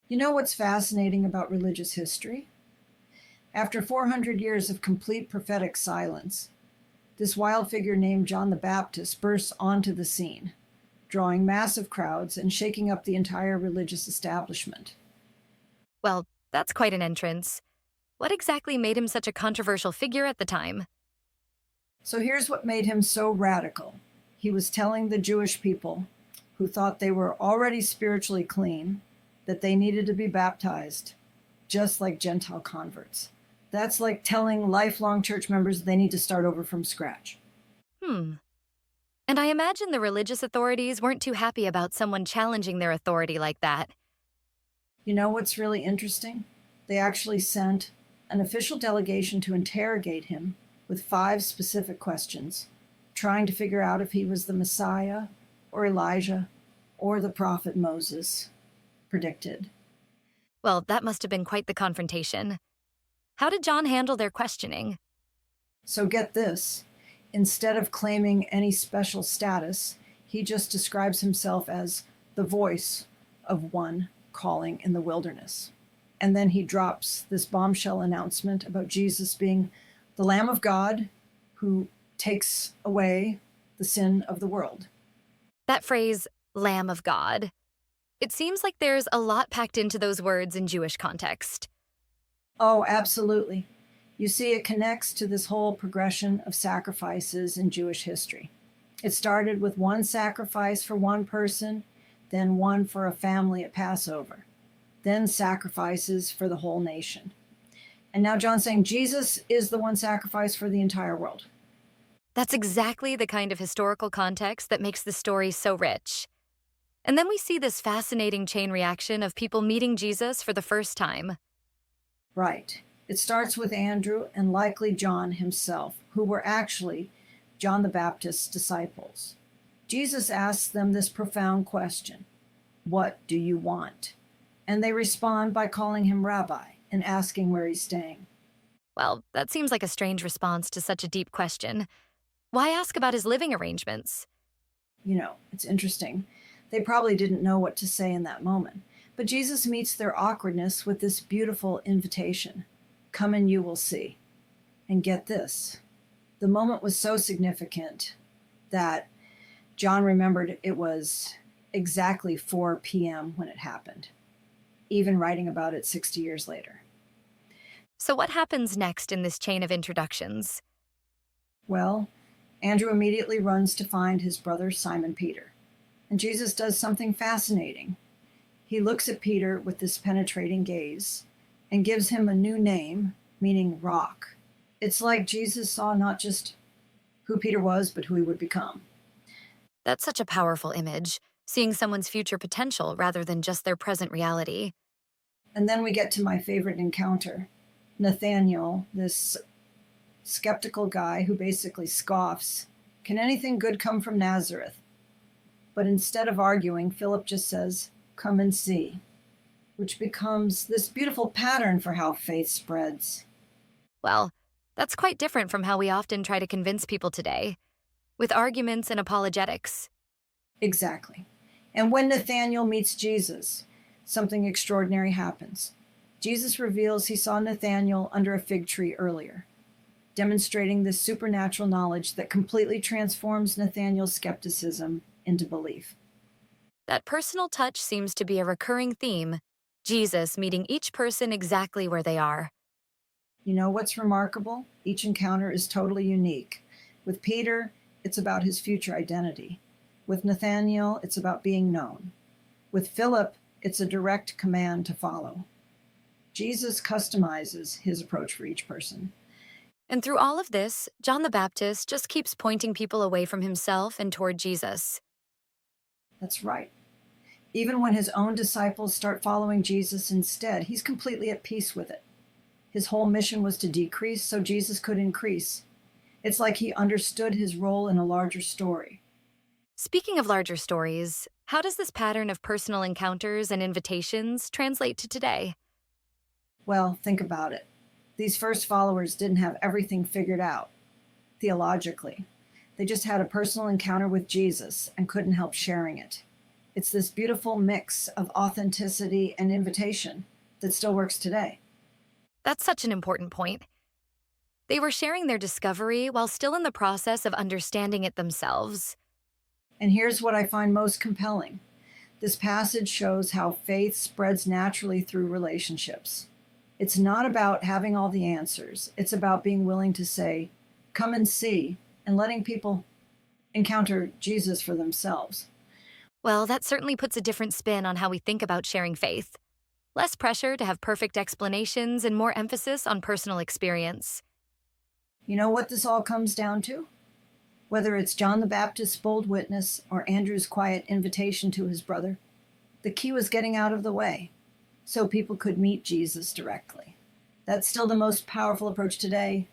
You know what's fascinating about religious history? After 400 years of complete prophetic silence, this wild figure named John the Baptist bursts onto the scene, drawing massive crowds and shaking up the entire religious establishment. Well, that's quite an entrance. What exactly made him such a controversial figure at the time? So here's what made him so radical. He was telling the Jewish people, who thought they were already spiritually clean, that they needed to be baptized, just like Gentile converts. That's like telling lifelong church members they need to start over from scratch. Hmm. And I imagine the religious authorities weren't too happy about someone challenging their authority like that. You know what's really interesting? They actually sent an official delegation to interrogate him with 5 specific questions, trying to figure out if he was the Messiah or Elijah or the prophet Moses predicted. Well, that must have been quite the confrontation. How did John handle their questioning? So get this, instead of claiming any special status, he just describes himself as the voice of one calling in the wilderness. And then he drops this bombshell announcement about Jesus being the Lamb of God who takes away the sin of the world. That phrase, Lamb of God. It seems like there's a lot packed into those words in Jewish context. Oh, absolutely. You see, it connects to this whole progression of sacrifices in Jewish history. It started with one sacrifice for one person, then one for a family at Passover, then sacrifices for the whole nation. And now John's saying Jesus is the one sacrifice for the entire world. That's exactly the kind of historical context that makes the story so rich. And then we see this fascinating chain reaction of people meeting Jesus for the first time. Right. It starts with Andrew and likely John himself, who were actually John the Baptist's disciples. Jesus asks them this profound question: what do you want? And they respond by calling him Rabbi and asking where he's staying. Well, that seems like a strange response to such a deep question. Why ask about his living arrangements? It's interesting. They probably didn't know what to say in that moment. But Jesus meets their awkwardness with this beautiful invitation: come and you will see. And get this, the moment was so significant that John remembered it was exactly 4 p.m. when it happened, even writing about it 60 years later. So, what happens next in this chain of introductions? Well, Andrew immediately runs to find his brother Simon Peter. And Jesus does something fascinating. He looks at Peter with this penetrating gaze and gives him a new name, meaning rock. It's like Jesus saw not just who Peter was, but who he would become. That's such a powerful image, seeing someone's future potential rather than just their present reality. And then we get to my favorite encounter. Nathaniel, this skeptical guy who basically scoffs, can anything good come from Nazareth? But instead of arguing, Philip just says, come and see, which becomes this beautiful pattern for how faith spreads. Well, that's quite different from how we often try to convince people today, with arguments and apologetics. Exactly. And when Nathaniel meets Jesus, something extraordinary happens. Jesus reveals he saw Nathaniel under a fig tree earlier, demonstrating this supernatural knowledge that completely transforms Nathaniel's skepticism into belief. That personal touch seems to be a recurring theme, Jesus meeting each person exactly where they are. You know what's remarkable? Each encounter is totally unique. With Peter, it's about his future identity. With Nathaniel, it's about being known. With Philip, it's a direct command to follow. Jesus customizes his approach for each person. And through all of this, John the Baptist just keeps pointing people away from himself and toward Jesus. That's right. Even when his own disciples start following Jesus instead, he's completely at peace with it. His whole mission was to decrease so Jesus could increase. It's like he understood his role in a larger story. Speaking of larger stories, how does this pattern of personal encounters and invitations translate to today? Well, think about it. These first followers didn't have everything figured out theologically. They just had a personal encounter with Jesus and couldn't help sharing it. It's this beautiful mix of authenticity and invitation that still works today. That's such an important point. They were sharing their discovery while still in the process of understanding it themselves. And here's what I find most compelling. This passage shows how faith spreads naturally through relationships. It's not about having all the answers. It's about being willing to say, come and see, and letting people encounter Jesus for themselves. Well, that certainly puts a different spin on how we think about sharing faith. Less pressure to have perfect explanations and more emphasis on personal experience. You know what this all comes down to? Whether it's John the Baptist's bold witness or Andrew's quiet invitation to his brother, the key was getting out of the way so people could meet Jesus directly. That's still the most powerful approach today,